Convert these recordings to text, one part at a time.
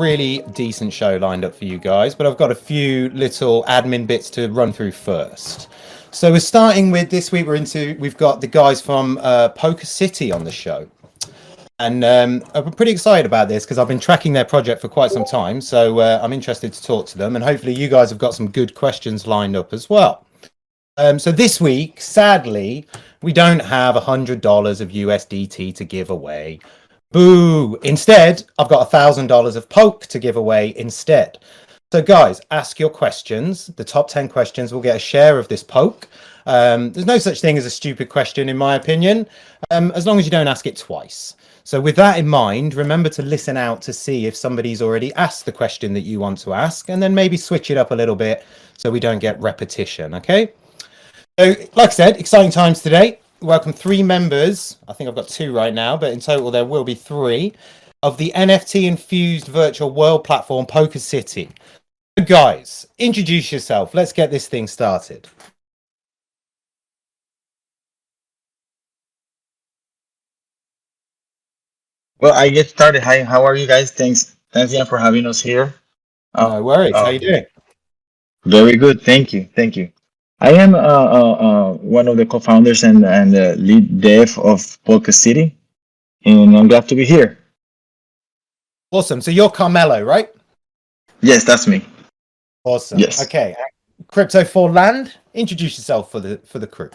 really decent show lined up for you guys, but I've got a few little admin bits to run through first. So we're starting with this week. We've got the guys from PolkaCity on the show. And I'm pretty excited about this because I've been tracking their project for quite some time. So I'm interested to talk to them, and hopefully you guys have got some good questions lined up as well. So this week, sadly, we don't have $100 of USDT to give away. Boo! Instead, I've got $1,000 of Polk to give away instead. So guys, ask your questions. The top 10 questions will get a share of this Polk. There's no such thing as a stupid question, in my opinion, as long as you don't ask it twice. So with that in mind, remember to listen out to see if somebody's already asked the question that you want to ask, and then maybe switch it up a little bit so we don't get repetition, okay? So, like I said, exciting times today. Welcome 3 members. I think I've got 2 right now, but in total there will be 3 of the NFT-infused virtual world platform PolkaCity. So guys, introduce yourself. Let's get this thing started. Well, I get started. Hi, how are you guys? Thanks again for having us here. No worries. How you doing? Very good. Thank you. I am one of the co-founders and lead dev of PolkaCity, and I'm glad to be here. Awesome. So you're Carmelo, right? Yes, that's me. Awesome. Yes. Okay. Crypto for Land. Introduce yourself for the crew.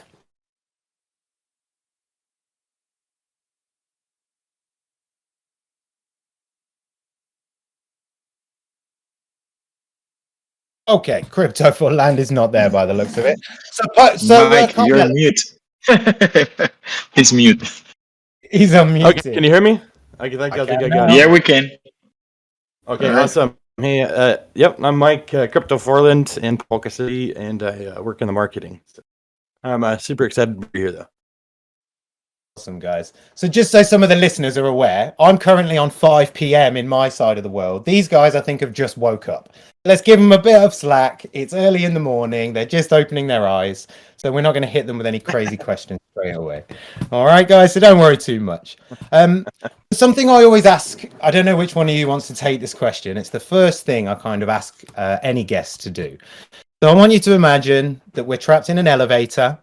Okay, Crypto for Land is not there by the looks of it. So Mike, you're on mute. He's mute. He's unmuted. Okay, can you hear me? I think I got it. Yeah, we can. Okay, awesome. Hey, yep, I'm Mike, Crypto Forland in PolkaCity, and I work in the marketing. So I'm super excited to be here, though. Awesome, guys. So just so some of the listeners are aware, I'm currently on 5 p.m. in my side of the world. These guys, I think, have just woke up. Let's give them a bit of slack. It's early in the morning. They're just opening their eyes. So we're not going to hit them with any crazy questions straight away. All right, guys. So don't worry too much. Something I always ask, I don't know which one of you wants to take this question. It's the first thing I kind of ask any guest to do. So I want you to imagine that we're trapped in an elevator.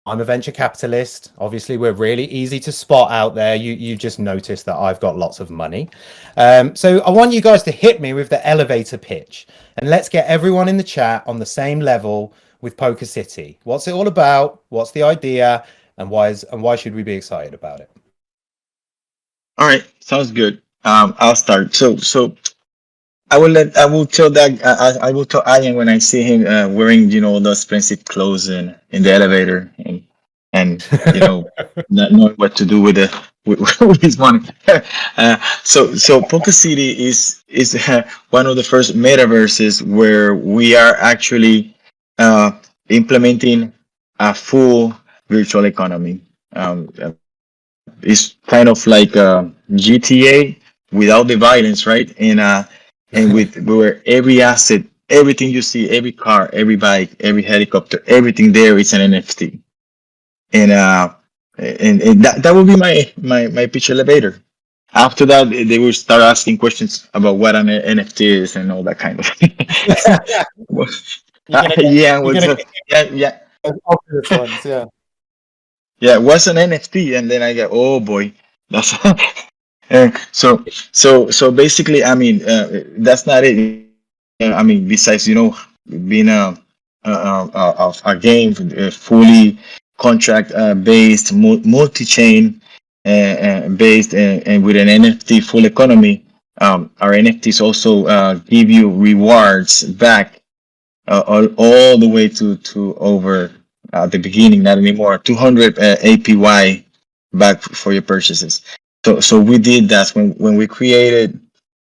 I'm a venture capitalist. Obviously, we're really easy to spot out there. You just noticed that I've got lots of money. So I want you guys to hit me with the elevator pitch. And let's get everyone in the chat on the same level with PolkaCity. What's it all about? What's the idea? And why should we be excited about it? All right, sounds good. I'll start. So I will tell Ian when I see him wearing, those expensive clothes in the elevator and not knowing what to do with with his money. So PolkaCity is one of the first metaverses where we are actually implementing a full virtual economy. It's kind of like GTA without the violence, right? And with where every asset, everything you see, every car, every bike, every helicopter, everything there is an NFT. And that will be my pitch elevator. After that, they will start asking questions about what an NFT is and all that kind of thing. Yeah. What's an NFT? And then I go, oh boy, that's. So basically, I mean, that's not it. I mean, besides being a game fully contract based, multi-chain based, and with an NFT full economy, our NFTs also give you rewards back all the way to over at the beginning, not anymore, 200 APY back for your purchases. So we did that when we created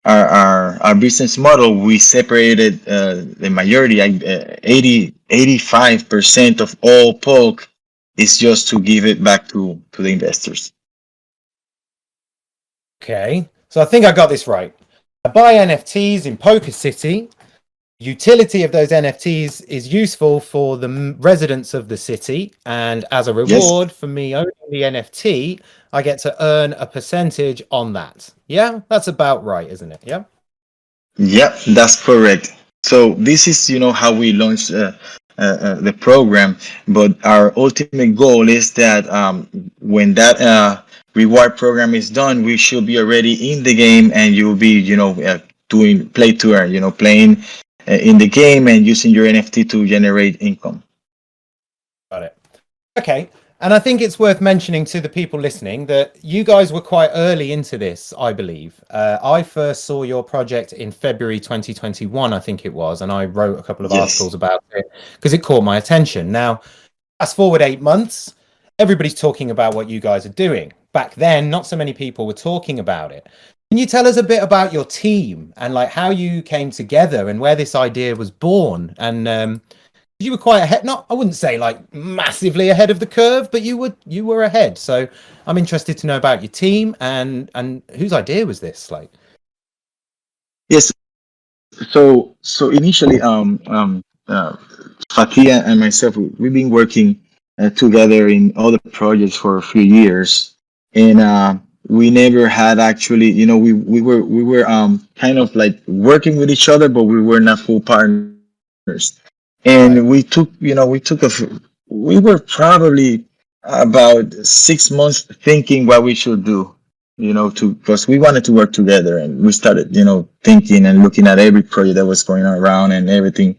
our business model. We separated the majority, 85% of all Polk is just to give it back to the investors. Okay, so I think I got this right. I buy NFTs in PolkaCity. Utility of those NFTs is useful for the residents of the city, and as a reward for me owning the NFT, I get to earn a percentage on that. Yeah, that's about right, isn't it? Yeah. Yep, that's correct. So this is, how we launch the program. But our ultimate goal is that when that reward program is done, we should be already in the game, and you'll be, doing play to earn. Playing in the game and using your NFT to generate income. Got it. Okay. And I think it's worth mentioning to the people listening that you guys were quite early into this, I believe. I first saw your project in February 2021, I think it was, and I wrote a couple of Yes. articles about it because it caught my attention. Now, fast forward 8 months, everybody's talking about what you guys are doing. Back then, not so many people were talking about it. Can you tell us a bit about your team and like how you came together and where this idea was born? And you were quite ahead, not I wouldn't say like massively ahead of the curve, but you were ahead. So I'm interested to know about your team and whose idea was this? Like, Yes. So initially, Fatia and myself, we've been working together in other projects for a few years, and we never had actually, we were kind of like working with each other, but we were not full partners. And right, we were probably about 6 months thinking what we should do, to because we wanted to work together, and we started, thinking and looking at every project that was going on around and everything.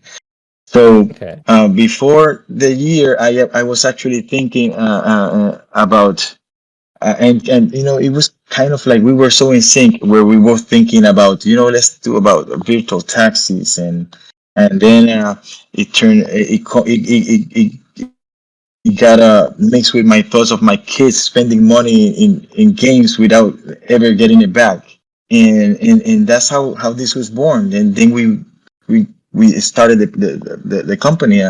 So okay, before the year, I was actually thinking about and it was kind of like we were so in sync where we were thinking about, let's do about virtual taxis, and then it turned it got mixed with my thoughts of my kids spending money in games without ever getting it back, and that's how this was born. And then we started the company.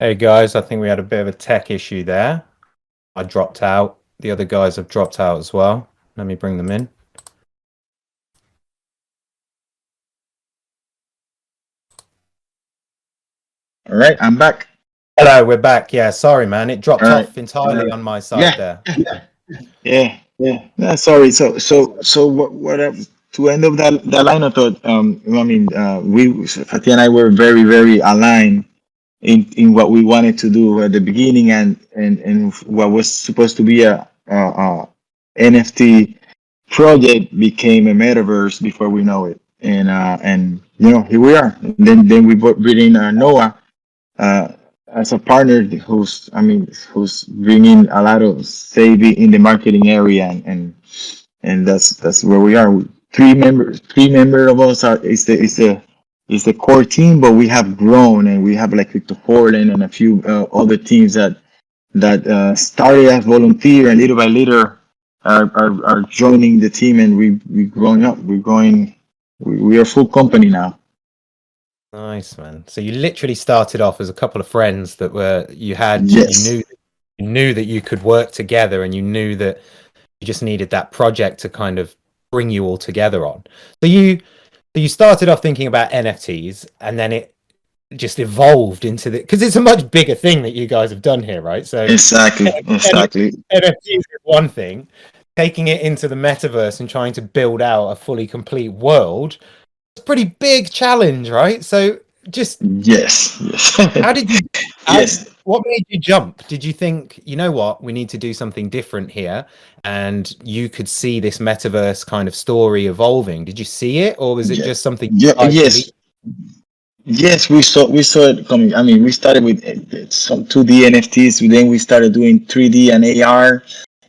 hey guys, I think we had a bit of a tech issue there. I dropped out. The other guys have dropped out as well. Let me bring them in. All right, I'm back. Hello, we're back. Yeah, sorry, man. It dropped All right. off entirely on my side Yeah, there. yeah. Sorry. So what to end of that line of thought, I mean, we Fatih and I were very very aligned in what we wanted to do at the beginning, and what was supposed to be a NFT project became a metaverse before we know it, and here we are. Then we brought in Noah uh, as a partner who's bringing a lot of savvy in the marketing area, and that's where we are. Three member of us is the core team, but we have grown, and we have like Victor Portland and a few other teams that started as volunteer, and little by little are joining the team, and we growing up. We're going. We are full company now. Nice, man. So you literally started off as a couple of friends that Yes. you knew that you could work together, and you knew that you just needed that project to kind of bring you all together on. So you started off thinking about NFTs, and then it just evolved into because it's a much bigger thing that you guys have done here, right? So Exactly. NFTs is one thing, taking it into the metaverse and trying to build out a fully complete world. It's a pretty big challenge, right? So just Yes. Yes. how did you Yes. what made you jump? Did you think, you know what, we need to do something different here? And you could see this metaverse kind of story evolving. Did you see it, or was it Yeah. just something you Yeah. guys believe? Yes. We saw it coming. I mean, we started with some 2D NFTs. Then we started doing 3D and AR.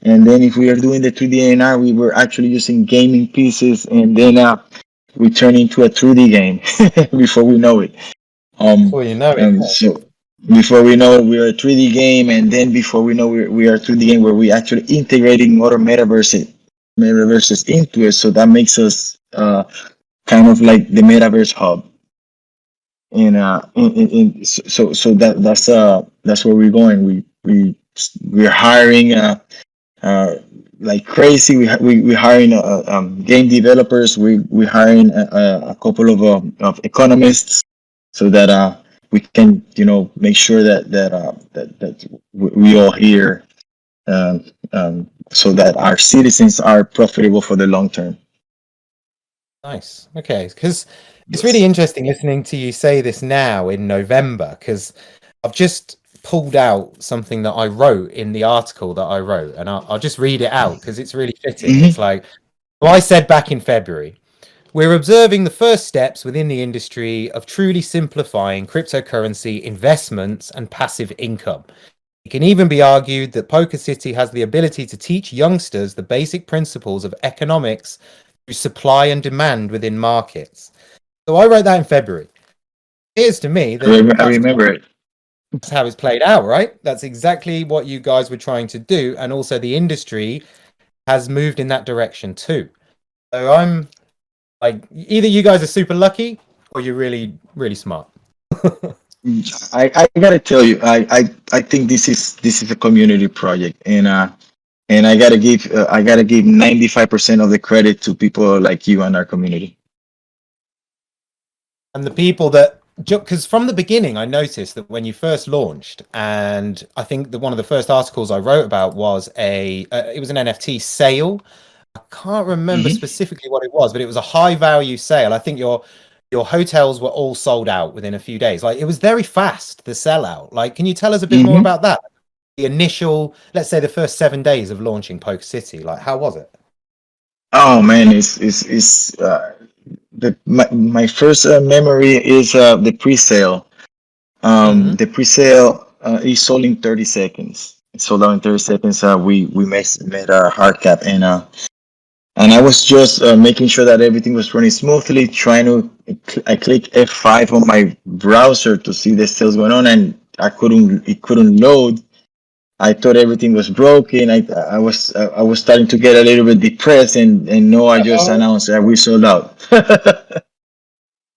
And then if we are doing the 3D and AR, we were actually using gaming pieces. And then we turn into a 3D game before we know it. Um, Before you know it. so before we know it, we're a 3D game, and then before we know we are a 3D game where we actually integrating other metaverses into it. So that makes us kind of like the metaverse hub. And so that's where we're going. We we're hiring like crazy. We're hiring game developers. We hiring a couple of economists so that we can make sure that we all here so that our citizens are profitable for the long term. Nice. Okay, because it's Yes. really interesting listening to you say this now in November, because I've just pulled out something that I wrote in the article that I wrote, and I'll just read it out because it's really fitting. Hmm. It's like, well, I said back in February, we're observing the first steps within the industry of truly simplifying cryptocurrency investments and passive income. It can even be argued that PolkaCity has the ability to teach youngsters the basic principles of economics through supply and demand within markets. So I wrote that in February. It appears to me that I remember it. that's how it's played out, right? That's exactly what you guys were trying to do. And also the industry has moved in that direction too. So I'm like, either you guys are super lucky or you're really, really smart. I gotta tell you, I think this is a community project, and I gotta give 95% of the credit to people like you and our community. And the people that, because from the beginning, I noticed that when you first launched, and I think that one of the first articles I wrote about was it was an NFT sale. I can't remember Hmm. specifically what it was, but it was a high value sale. I think your hotels were all sold out within a few days. Like it was very fast, the sellout. Like, can you tell us a bit more Hmm. about that? The initial, let's say the first 7 days of launching PolkaCity, like how was it? Oh man, it's my first memory is the pre-sale. Mm-hmm. The pre-sale is sold in 30 seconds. It sold out in 30 seconds. We made a hard cap, and I was just making sure that everything was running smoothly. Trying to, I click F5 on my browser to see the sales going on, and it couldn't load. I thought everything was broken. I was starting to get a little bit depressed, and no, I just Oh, announced that we sold out.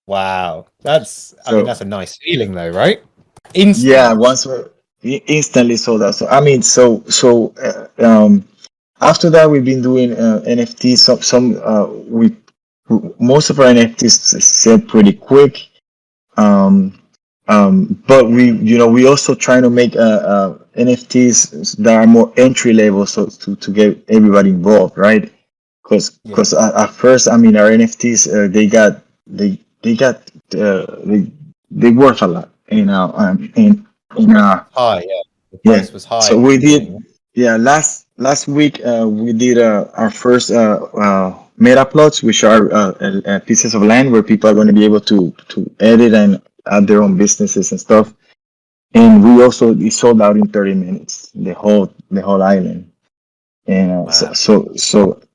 wow. I mean, So that's a nice feeling though, right? yeah, Instant. instantly sold out. So I mean, after that, we've been doing NFTs. We most of our NFTs sell pretty quick. Um, but we also trying to make NFTs that are more entry level, so to get everybody involved, right? Yeah. Because at first, I mean, our NFTs they got they worth a lot, and High, yeah. The yeah. price was high So at the we did, beginning. yeah. Last week, we did our first Metaplots, which are pieces of land where people are going to be able to edit and add their own businesses and stuff. And it sold out in 30 minutes, the whole island. And Wow.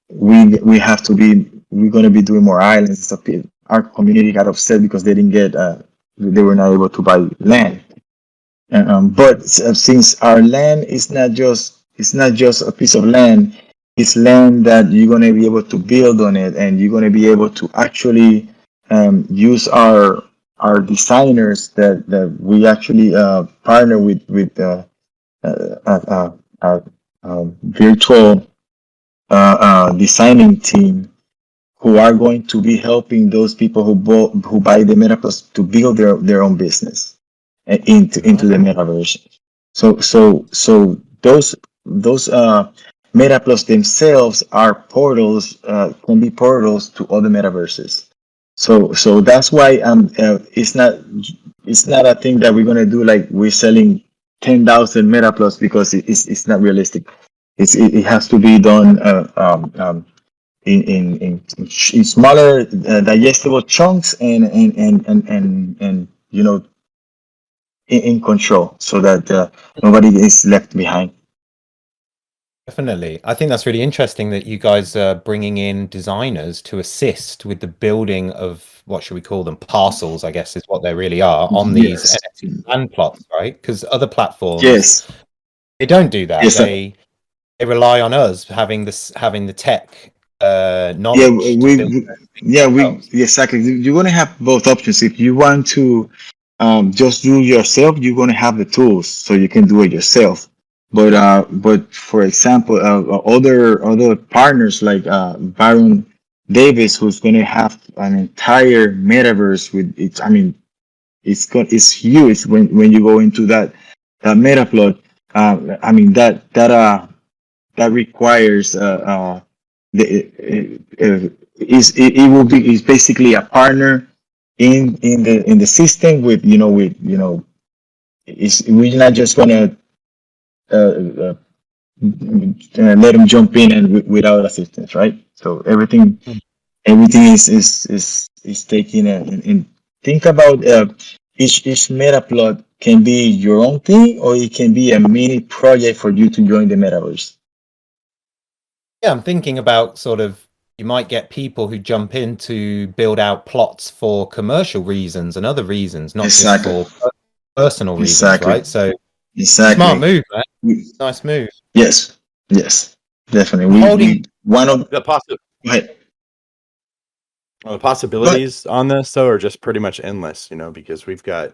we have to be we're going to be doing more islands. So our community got upset because they were not able to buy land. But since our land is not just a piece of land, it's land that you're going to be able to build on it, and you're going to be able to actually use our designers that we actually partner with a virtual designing team who are going to be helping those people who buy the Metaverse to build their own business into the Oh, Metaverse. So those Metaplots themselves are portals, can be portals to other metaverses. So that's why it's not a thing that we're gonna do like we're selling 10,000 Metaplots, because it's not realistic. It has to be done in smaller digestible chunks, and in control, so that nobody is left behind. definitely. I think that's really interesting that you guys are bringing in designers to assist with the building of what should we call them? Parcels, I guess is what they really are on these Yes, NFT land plots, right? Because other platforms, yes, they don't do that. yes. They rely on us having the tech Yeah, knowledge to build we themselves. exactly. You're gonna have both options. If you want to just do it yourself, you're gonna have the tools, so you can do it yourself. but for example, other partners like Baron Davis, who's going to have an entire metaverse with it. I mean, it's huge when you go into that Metaplot. I mean that requires it will be is basically a partner in the system with it's we're not just gonna uh, let them jump in and without assistance, right? So everything is taking and think about each meta plot can be your own thing or it can be a mini project for you to join the metaverse. Yeah, I'm thinking about sort of you might get people who jump in to build out plots for commercial reasons and other reasons, not Exactly. just for personal reasons, Exactly. right? So Exactly. smart move, man. Nice move. Yes. Yes. Definitely. Holding One of The go ahead. possibilities on this though are just pretty much endless, because we've got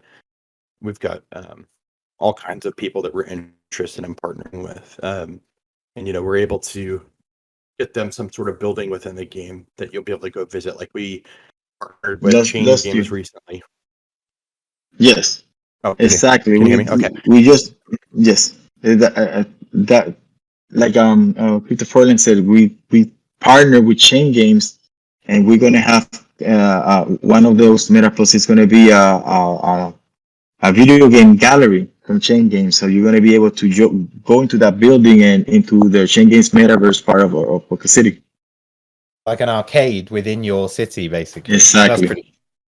all kinds of people that we're interested in partnering with, and we're able to get them some sort of building within the game that you'll be able to go visit. Like we partnered with Chain Let's Games do. recently. Yes. Oh, Exactly. can you hear me? Okay. We just yes. That like Peter Forland said, we partner with Chain Games, and we're gonna have one of those Metaplots is gonna be a video game gallery from Chain Games. So you're gonna be able to go into that building and into the Chain Games Metaverse part of PolkaCity. like an arcade within your city, basically. Exactly. That's super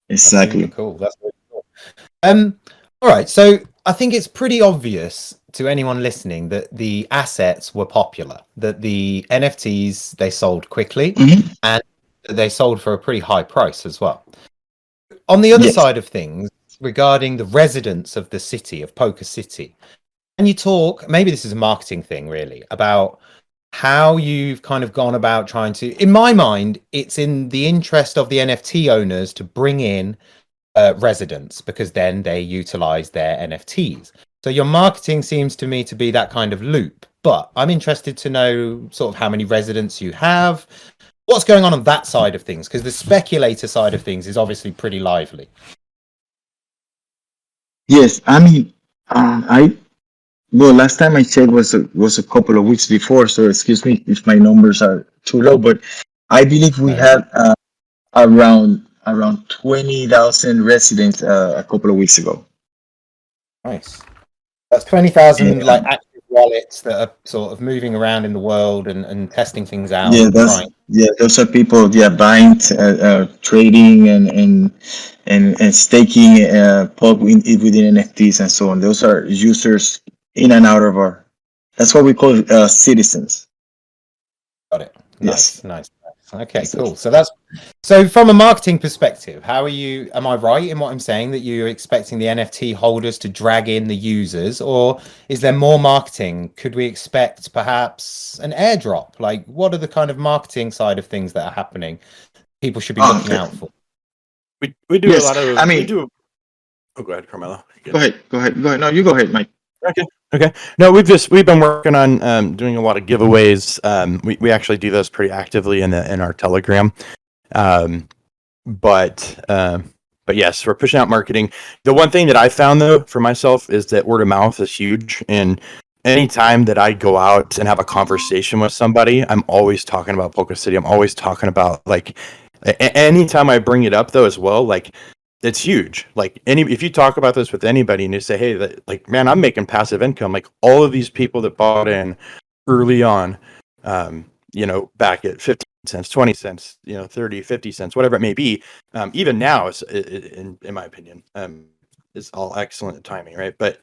Exactly. cool. That's really cool. All right. So I think it's pretty obvious to anyone listening that the assets were popular, that the NFTs they sold quickly, Mhm. and they sold for a pretty high price as well. On the other Yes. side of things, regarding the residents of the city of PolkaCity, can you talk? Maybe this is a marketing thing, really, about how you've kind of gone about trying to. In my mind, it's in the interest of the NFT owners to bring in residents because then they utilize their NFTs. So your marketing seems to me to be that kind of loop. But I'm interested to know sort of how many residents you have, what's going on that side of things, because the speculator side of things is obviously pretty lively. Yes. I mean, I well, last time I checked was a couple of weeks before. So excuse me if my numbers are too low, but I believe we No. had around 20,000 residents a couple of weeks ago. Nice. That's 20,000 like And active wallets that are sort of moving around in the world and testing things out yeah, and trying. those are people buying, trading and staking within NFTs and so on. Those are users in and out of our. That's what we call citizens. Got it. Yes. Nice. Okay, Yes. cool. So from a marketing perspective, how are you? Am I right in what I'm saying that you're expecting the NFT holders to drag in the users, or is there more marketing? Could we expect perhaps an airdrop? Like, what are the kind of marketing side of things that are happening? People should be looking Okay. out for. We do a Yes. lot of. I We mean, do. Oh, go ahead, Carmelo. go ahead. No, you go ahead, Mike. Okay. No, we've been working on doing a lot of giveaways. We actually do those pretty actively in our Telegram. Um, but yes, we're pushing out marketing. The one thing that I found though for myself is that word of mouth is huge. And anytime that I go out and have a conversation with somebody, I'm always talking about PolkaCity. I'm always talking about like anytime I bring it up though as well, like it's huge. Like if you talk about this with anybody and you say, hey, like man, I'm making passive income. Like all of these people that bought in early on, back at 15 cents, 20 cents, 30, 50 cents, whatever it may be. Even now, is in my opinion, is all excellent timing, right? But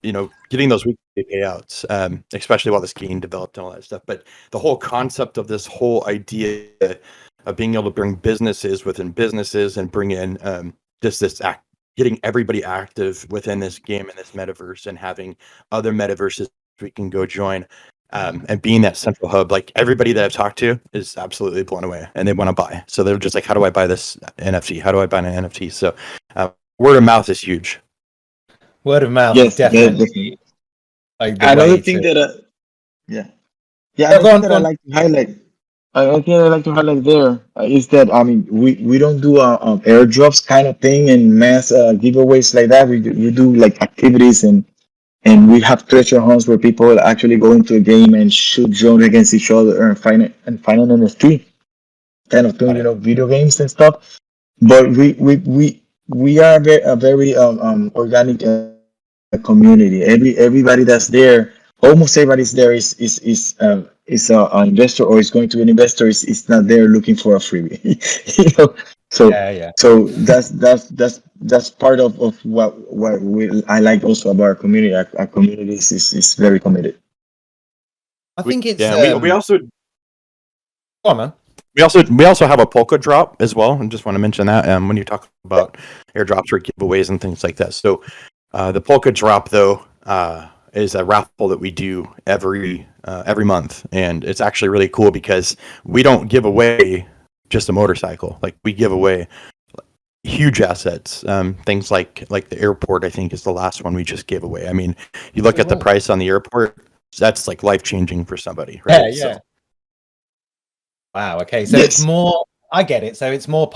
getting those weekly payouts, especially while this game developed and all that stuff. But the whole concept of this whole idea of being able to bring businesses within businesses and bring in just this getting everybody active within this game and this metaverse and having other metaverses we can go join. And being that central hub, like everybody that I've talked to is absolutely blown away and they want to buy. So they're just like, how do I buy this NFT? How do I buy an NFT? So word of mouth is huge. Word of mouth is Yes, definitely like the Another way thing to. that yeah. Yeah, Yeah, another go thing on, that go I on. like to highlight, another thing I like to highlight there is that I mean we don't do airdrops kind of thing and mass giveaways like that. We do like activities and we have treasure hunts where people actually go into a game and shoot drones against each other and find an NFT kind of thing, Got you it. know, video games and stuff. But we are a very organic community. Everybody that's there, almost everybody's there is a investor or is going to an investor. Is not there looking for a freebie, you know. So Yeah, yeah. that's part of what I like also about our community. Our community is very committed. I think it's Yeah, and we also go on, man. we also have a polka drop as well. I just want to mention that when you talk about airdrops or giveaways and things like that. So the polka drop though is a raffle that we do every month, and it's actually really cool because we don't give away just a motorcycle. Like we give away huge assets, things like the airport. I think is the last one we just gave away. I mean, you look Oh, at the wow. price on the airport, that's like life changing for somebody, Yeah, right? yeah. So Wow. Okay. So it's Yes. more. I get it. So it's more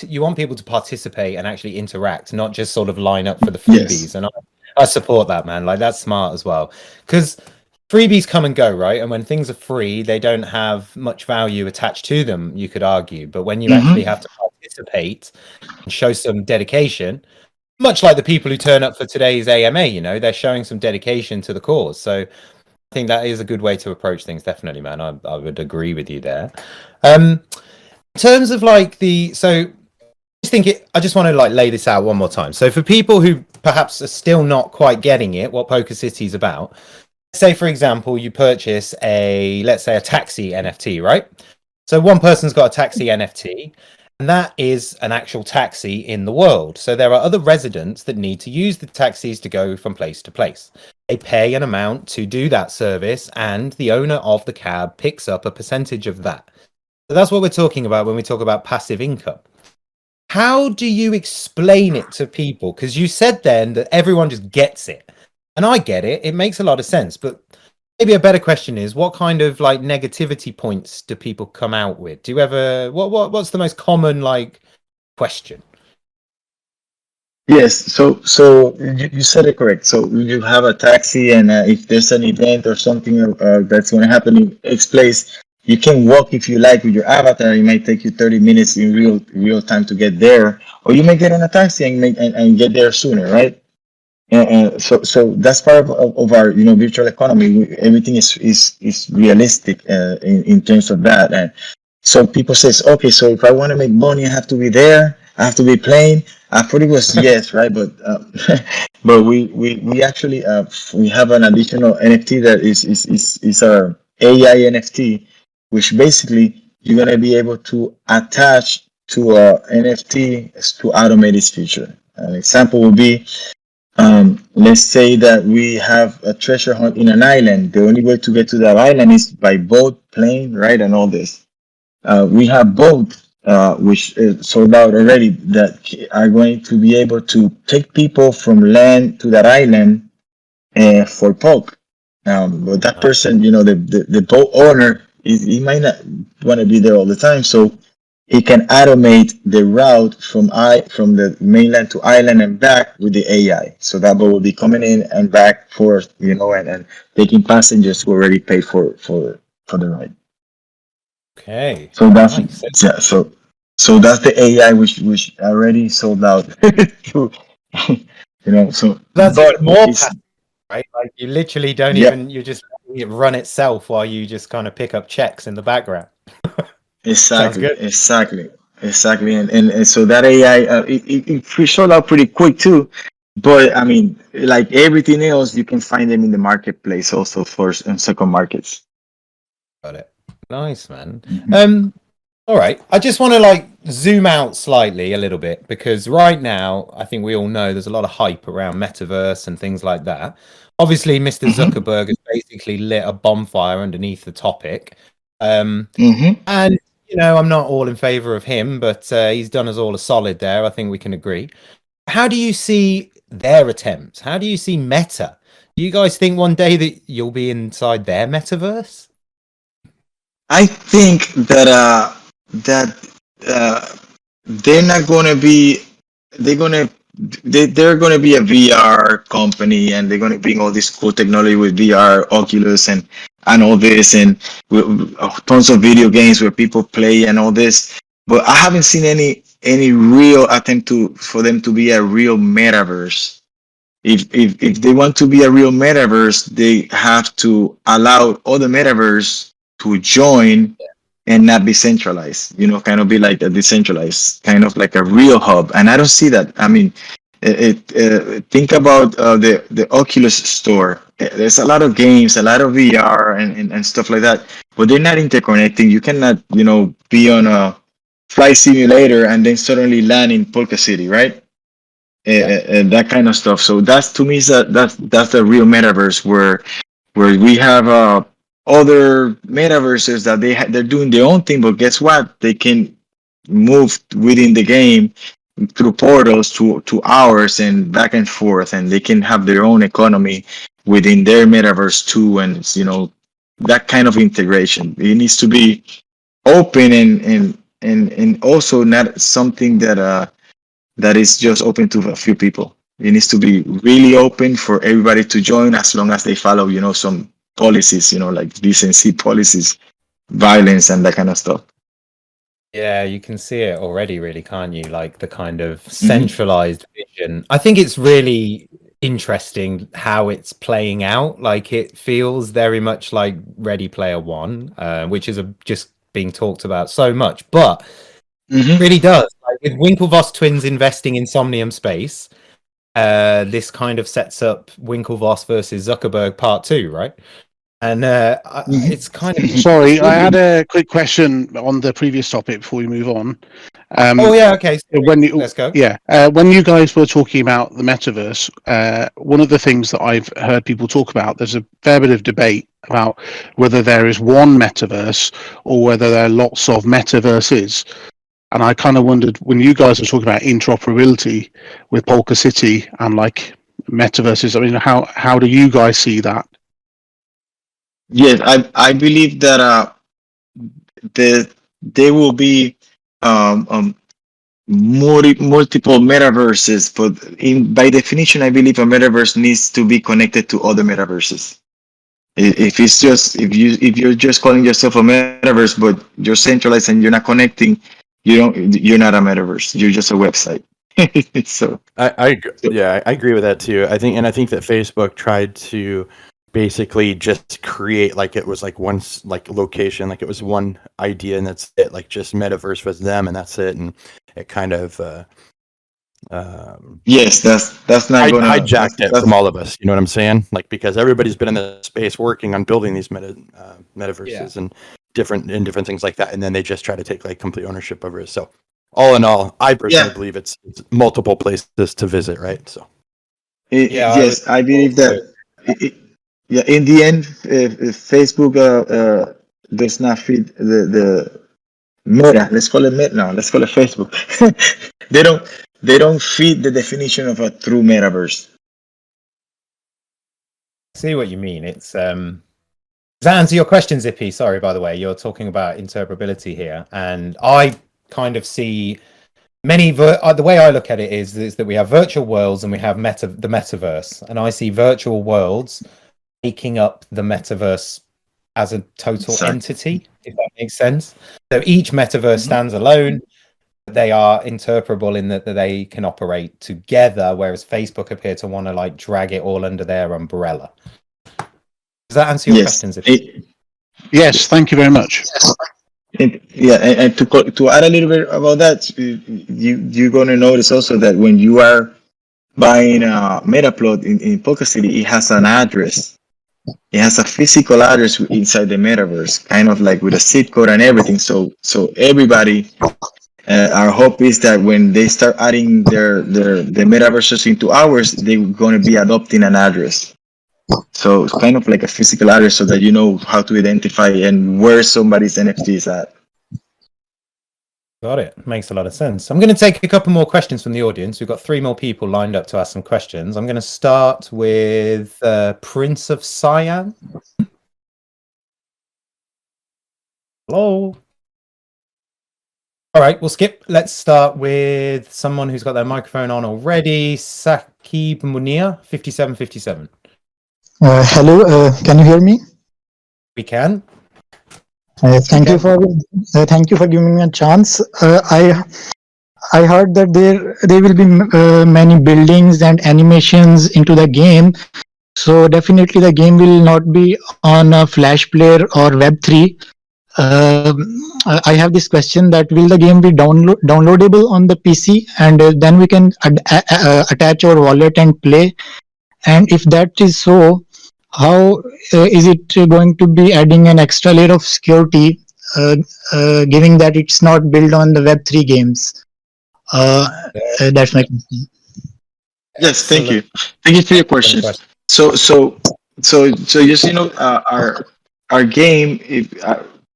you want people to participate and actually interact, not just sort of line up for the Yes. freebies. And I support that, man. Like that's smart as well, because freebies come and go, right? And when things are free, they don't have much value attached to them. You could argue, but when you actually Mm-hmm. have to participate and show some dedication, much like the people who turn up for today's AMA, they're showing some dedication to the cause. So I think that is a good way to approach things. Definitely, man. I would agree with you there. In terms of like I just want to like lay this out one more time. So for people who perhaps are still not quite getting it, what PolkaCity is about, say for example, you purchase let's say a taxi NFT, right? So one person's got a taxi NFT, and that is an actual taxi in the world. So there are other residents that need to use the taxis to go from place to place. They pay an amount to do that service, and the owner of the cab picks up a percentage of that. So that's what we're talking about when we talk about passive income. How do you explain it to people? Because you said then that everyone just gets it. And I get it. It makes a lot of sense. But maybe a better question is, what kind of like negativity points do people come out with? Do you ever what's the most common like question? Yes, so you said it correct. So you have a taxi, and if there's an event or something that's going to happen in X place, you can walk if you like with your avatar. It might take you 30 minutes in real time to get there, or you may get in a taxi and get there sooner, right? So that's part of our virtual economy. Everything is realistic in terms of that. And so people says, okay, so if I want to make money, I have to be there. I have to be playing. I thought it was yes, right? But but we actually we have an additional NFT that is our AI NFT, which basically you're gonna be able to attach to a NFT to automate its future. An example would be let's say that we have a treasure hunt in an island. The only way to get to that island is by boat, plane, right, and all this. We have boats, which is sold out already, that are going to be able to take people from land to that island for poke. But that person, the boat owner, he might not want to be there all the time, so he can automate the route from the mainland to island and back with the AI. So that boat will be coming in and back for and taking passengers who already paid for the ride. Okay. So that's Nice. yeah, so that's the AI which already sold out. So That's but even more it's passive, right? Like you literally don't yeah, even you're just letting it run itself while you just kind of pick up checks in the background. Sounds exactly, good. exactly, exactly, and so that AI it sold out pretty quick too. But I mean, like everything else, you can find them in the marketplace also for second markets. Got it. Nice, man. Mhm. All right. I just want to like zoom out slightly a little bit because right now I think we all know there's a lot of hype around Metaverse and things like that. Obviously, Mr. Mhm. Zuckerberg has basically lit a bonfire underneath the topic. Um, Mhm. and I'm not all in favor of him, but he's done us all a solid there. I think we can agree. How do you see their attempts? How do you see Meta Do you guys think one day that you'll be inside their metaverse? I think that they're not gonna be. They're gonna. They're gonna be a VR company, and they're gonna bring all this cool technology with VR, Oculus, and all this, and tons of video games where people play and all this. But I haven't seen any real attempt for them to be a real metaverse. If they want to be a real metaverse, they have to allow other metaverse to join and not be centralized. Kind of be like a decentralized, kind of like a real hub. And I don't see that. I mean, think about the Oculus store. There's a lot of games, a lot of VR and stuff like that, but they're not interconnecting. You cannot, be on a flight simulator and then suddenly land in PolkaCity, right? And that kind of stuff. So that's, to me, that's the real metaverse where we have other metaverses that they're doing their own thing, but guess what? They can move within the game through portals to ours and back and forth, and they can have their own economy within their metaverse too. And that kind of integration. It needs to be open and also not something that is just open to a few people. It needs to be really open for everybody to join, as long as they follow, some policies, like decency policies, violence, and that kind of stuff. Yeah, you can see it already, really, can't you? Like the kind of centralized vision. I think it's really interesting how it's playing out. Like it feels very much like Ready Player One, which is just being talked about so much, but it really does. Like with Winklevoss twins investing in Somnium Space, this kind of sets up Winklevoss versus Zuckerberg Part 2, right? And it's kind of... Sorry, I had a quick question on the previous topic before we move on. oh yeah, okay. Let's go. Yeah, when you guys were talking about the metaverse, one of the things that I've heard people talk about, there's a fair bit of debate about whether there is one metaverse or whether there are lots of metaverses. And I kind of wondered, when you guys were talking about interoperability with PolkaCity and like metaverses, I mean, how do you guys see that? Yes, I believe that there will be multiple metaverses, but by definition, I believe a metaverse needs to be connected to other metaverses. If you're just calling yourself a metaverse, but you're centralized and you're not connecting, you're not a metaverse. You're just a website. So I agree with that too. I think that Facebook tried to basically just create like it was like one like location, like it was one idea and that's it, like just metaverse was them and that's it, and it kind of yes, that's not gonna hijacked it from all of us. You know what I'm saying? Like because everybody's been in the space working on building these metaverses and different things like that, and then they just try to take like complete ownership over it. So all in all, I personally believe it's multiple places to visit, right? So yes, I believe that. In the end, if Facebook does not fit the Meta, let's call it Meta now. Let's call it Facebook. They don't fit the definition of a true metaverse. See what you mean. It's does that answer your question, Zippy? Sorry, by the way, you're talking about interoperability here, and I kind of see the way I look at it is that we have virtual worlds and we have the metaverse, and I see virtual worlds making up the metaverse as a total entity, if that makes sense. So each metaverse stands alone. They are interpretable in that they can operate together, whereas Facebook appear to want to like drag it all under their umbrella. Does that answer your questions? Yes, thank you very much. And to add a little bit about that, you're going to notice also that when you are buying a Metaplot in PolkaCity, it has an address. It has a physical address inside the metaverse, kind of like with a zip code and everything. So everybody, our hope is that when they start adding the metaverses into ours, they're going to be adopting an address. So it's kind of like a physical address, so that you know how to identify and where somebody's NFT is at. Got it. Makes a lot of sense. I'm going to take a couple more questions from the audience. We've got 3 more people lined up to ask some questions. I'm going to start with Prince of Cyan. Hello. All right, we'll skip. Let's start with someone who's got their microphone on already. Sakib Munir, 5757. Hello, can you hear me? We can. Thank you for giving me a chance. I heard that there will be many buildings and animations into the game. So definitely the game will not be on a Flash player or Web3. I have this question that will the game be downloadable on the PC, and then we can attach our wallet and play. And if that is so, how is it going to be adding an extra layer of security, given that it's not built on the Web3 games? That's my question. Yes, thank you. Thank you for your question. So just our game,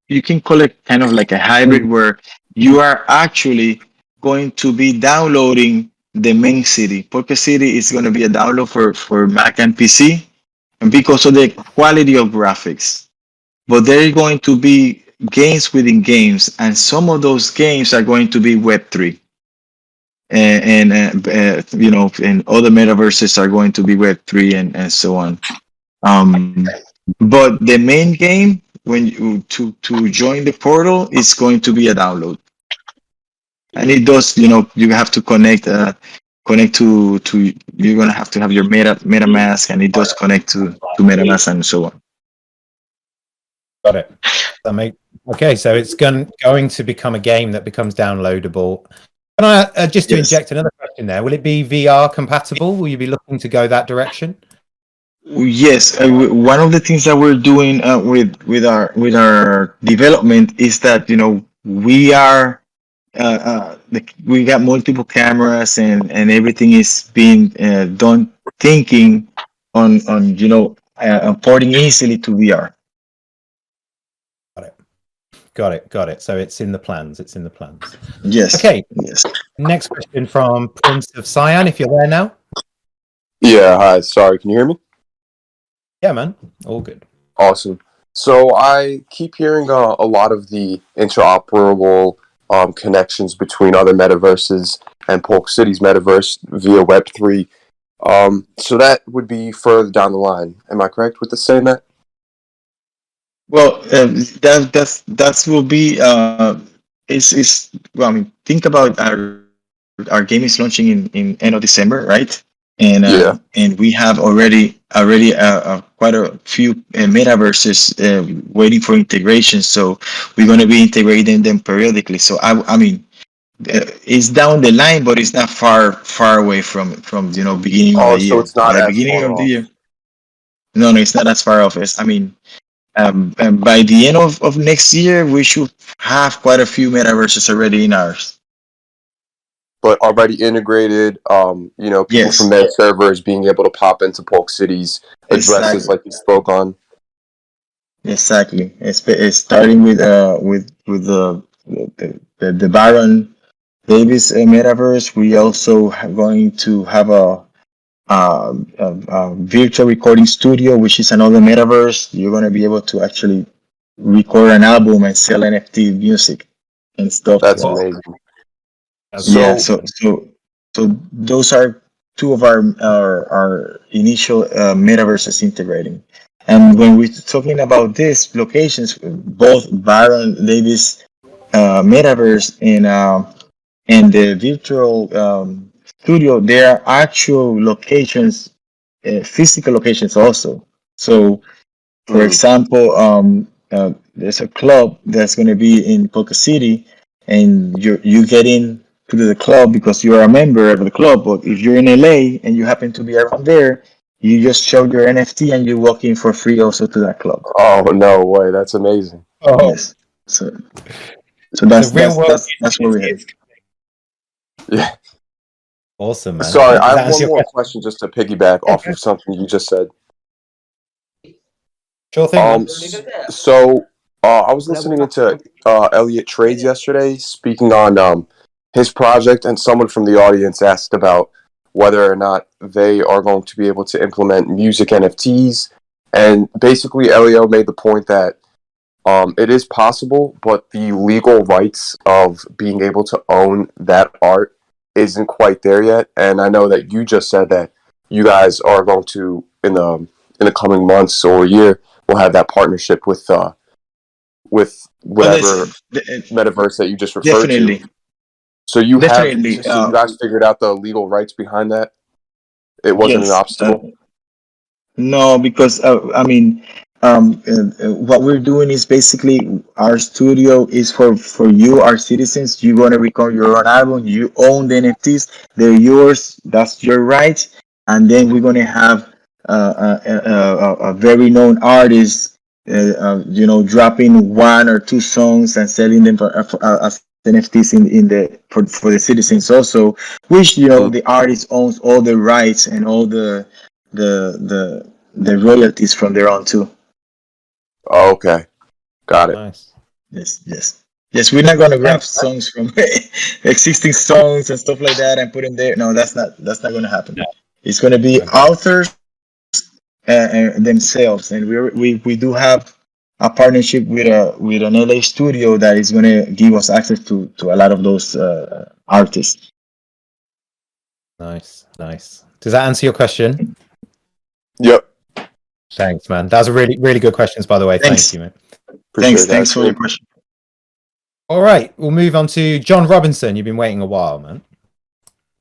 you can call it kind of like a hybrid where you are actually going to be downloading the main city. PolkaCity is going to be a download for Mac and PC, and because of the quality of graphics. But there are going to be games within games, and some of those games are going to be Web3. And other metaverses are going to be Web3 and so on. But the main game, when you to join the portal, is going to be a download, and it does. You have to connect to. You're gonna have to have your MetaMask, and it does connect to MetaMask and so on. Got it. Okay, so it's going to become a game that becomes downloadable. Can I just to inject another question there? Will it be VR compatible? Will you be looking to go that direction? Yes, one of the things that we're doing with our development is that we are we got multiple cameras and everything is being done thinking on porting easily to VR. Got it. So it's in the plans. Yes. Okay. Yes. Next question from Prince of Cyan, if you're there now. Yeah, hi. Sorry, can you hear me? Yeah, man. All good. Awesome. So I keep hearing a lot of the interoperable connections between other metaverses and PolkaCity's metaverse via Web3. So that would be further down the line. Am I correct with saying that? Well, that will be well. I mean, think about our game is launching in end of December, right? And and we have already quite a few metaverses waiting for integration. So we're going to be integrating them periodically. So I mean, it's down the line, but it's not far away from beginning of the year. So it's not as beginning far of the off. year. No, it's not as far off as I mean. And by the end of next year, we should have quite a few metaverses already in ours. But already integrated, people from their servers being able to pop into PolkaCity's addresses like you spoke on. Exactly. It's starting with the Baron Davis metaverse. We also are going to have a virtual recording studio, which is another metaverse. You're going to be able to actually record an album and sell NFT music and stuff. That's amazing. So those are two of our initial metaverses integrating. And when we're talking about these locations, both Baron Davis metaverse and the virtual studio, they are actual locations, physical locations also. So, for example, there's a club that's going to be in PolkaCity, and you get in to the club because you're a member of the club. But if you're in LA and you happen to be around there, you just show your NFT and you walk in for free also to that club. Oh, no way! That's amazing. Oh, yes. So that's where we're headed. Yeah. Awesome, man. Sorry, I have one more question just to piggyback off of something you just said. Sure thing. So I was listening into Elliot Trades yesterday, speaking on his project, and someone from the audience asked about whether or not they are going to be able to implement music NFTs. And basically, Elio made the point that it is possible, but the legal rights of being able to own that art isn't quite there yet. And I know that you just said that you guys are going to in the coming months or year will have that partnership with Well, whatever metaverse that you just referred definitely, to. So you definitely. so you guys figured out the legal rights behind that. It wasn't an Yes. obstacle. No, because what we're doing is basically our studio is for you, our citizens. You're gonna record your own album. You own the NFTs. They're yours. That's your right. And then we're gonna have a very known artist, dropping one or two songs and selling them as NFTs in the for the citizens also. Which Mhm. the artist owns all the rights and all the the the royalties from their own too. Oh, okay, got it. Nice. Yes. We're not gonna grab Thanks. songs from existing songs and stuff like that and put them there. No, that's not gonna happen. No. It's gonna be Okay. authors themselves, and we do have a partnership with an LA studio that is gonna give us access to a lot of those artists. Nice. Does that answer your question? Yep, Thanks, man. That was a really, really good questions, by the way. Thank Thanks. you, mate. appreciate it, guys. Thanks for your question. All right, we'll move on to John Robinson. You've been waiting a while, man.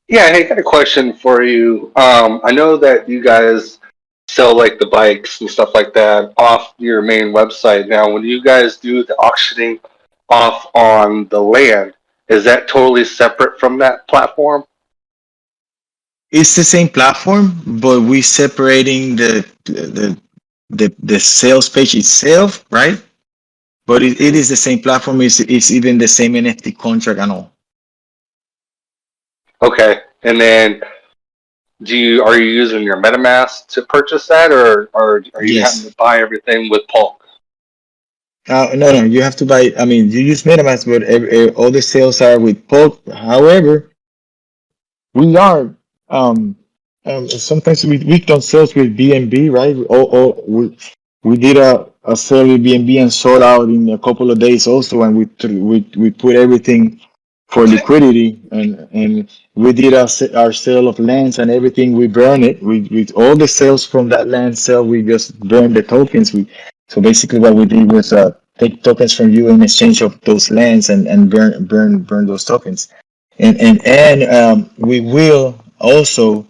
Yeah, hey, I got a question for you. I know that you guys sell like the bikes and stuff like that off your main website. Now, when you guys do the auctioning off on the land, is that totally separate from that platform? It's the same platform, but we separating the sales page itself, right? But it is the same platform. It's even the same NFT contract and all. Okay, and then are you using your MetaMask to purchase that, or are you having Yes. to buy everything with Polk? No. You have to buy. I mean, you use MetaMask, but all the sales are with Polk. However, we are sometimes we've done sales with BNB, right? We did a sale with BNB and sold out in a couple of days also, and we put everything for liquidity, and we did our sale of lands and everything. We burn it. We with all the sales from that land sale, we just burn the tokens. So basically what we did was take tokens from you in exchange of those lands and burn those tokens. And we will also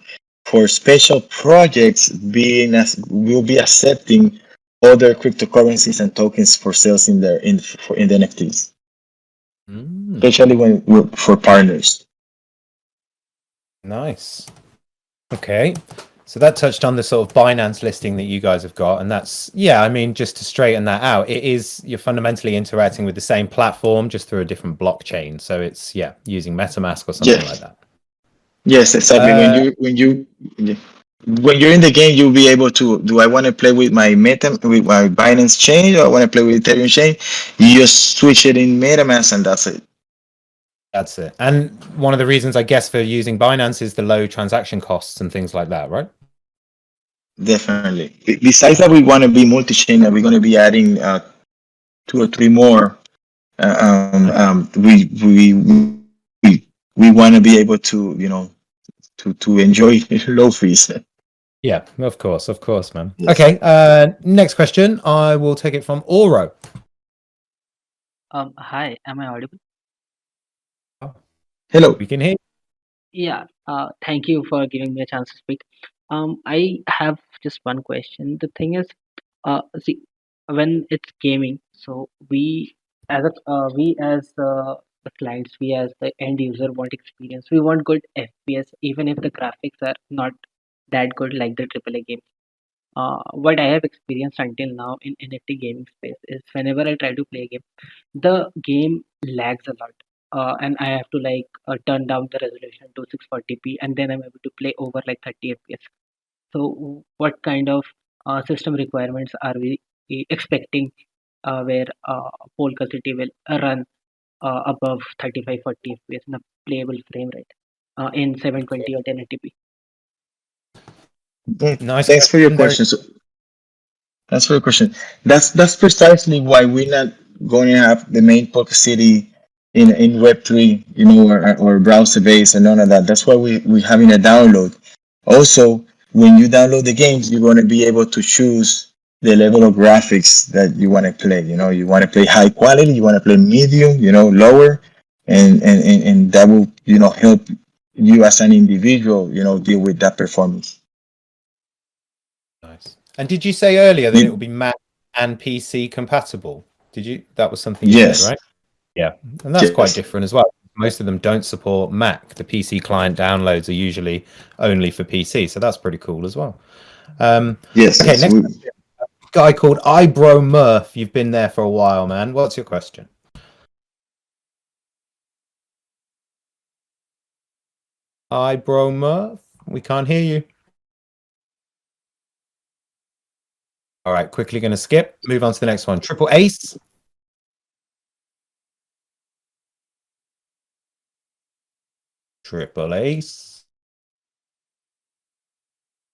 for special projects we'll be accepting other cryptocurrencies and tokens for sales in the NFTs, especially when we're for partners. Nice. Okay. So that touched on the sort of Binance listing that you guys have got, and that's I mean, just to straighten that out, you're fundamentally interacting with the same platform just through a different blockchain. So it's using MetaMask or something like that. Yes, exactly. When you're in the game, you'll be able to. Do I want to play with my Binance chain, or I want to play with Ethereum chain? You just switch it in MetaMask, and that's it. That's it. And one of the reasons, I guess, for using Binance is the low transaction costs and things like that, right? Definitely. Besides that, we want to be multi-chain, and we're going to be adding 2 or 3 more. We want to be able to to enjoy low fees. Yeah, of course, man. Yes. Okay, next question. I will take it from Oro. Hi, am I audible? Hello. We can hear. Yeah, thank you for giving me a chance to speak. I have just one question. The thing is, see, when it's gaming, so we as the clients, we as the end user want experience. We want good FPS, even if the graphics are not that good like the AAA game. What I have experienced until now in NFT gaming space is whenever I try to play a game, the game lags a lot. And I have to turn down the resolution to 640p, and then I'm able to play over like 30 fps. So what kind of system requirements are we expecting where PolkaCity will run above 35-40 FPS in a playable frame rate in 720 or 1080p. Nice Thanks for your question. There- question. So, that's for your question. That's precisely why we're not going to have the main PolkaCity in Web3, or browser based and none of that. That's why we're having a download. Also, when you download the games, you're going to be able to choose the level of graphics that you want to play. You want to play high quality, you want to play medium, lower, and that will help you as an individual deal with that performance. Nice. And did you say earlier that You- it will be Mac and PC compatible? Did you? That was something you Yes. said, right? Yeah, and that's quite Yes. different as well. Most of them don't support Mac. The PC client downloads are usually only for PC, so that's pretty cool as well. Yes. Okay, Yes. next guy called Ibro Murph. You've been there for a while, man. What's your question? Ibro Murph, we can't hear you. All right, quickly going to skip. Move on to the next one. Triple Ace. Triple Ace.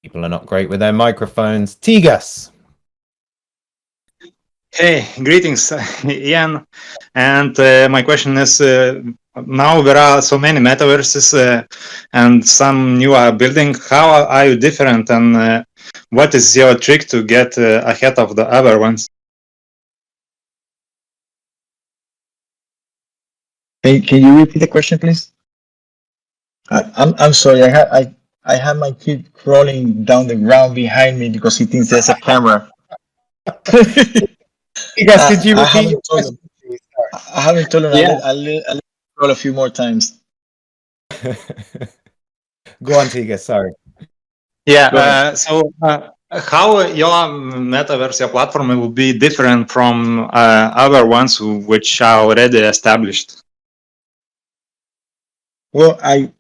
People are not great with their microphones. Tigas. Hey, greetings, Ian. And my question is, now there are so many metaverses and some new are building. How are you different, and what is your trick to get ahead of the other ones? Can you repeat the question, please? I'm sorry. I have my kid crawling down the ground behind me because he thinks there's a camera. Tigas, could you I repeat haven't your told question, him. please? I haven't told him. Yeah. I'll let crawl a few more times. Go on, Tigas. Sorry. Yeah. Go ahead. So how your metaverse, your platform will be different from other ones which are already established? Well, I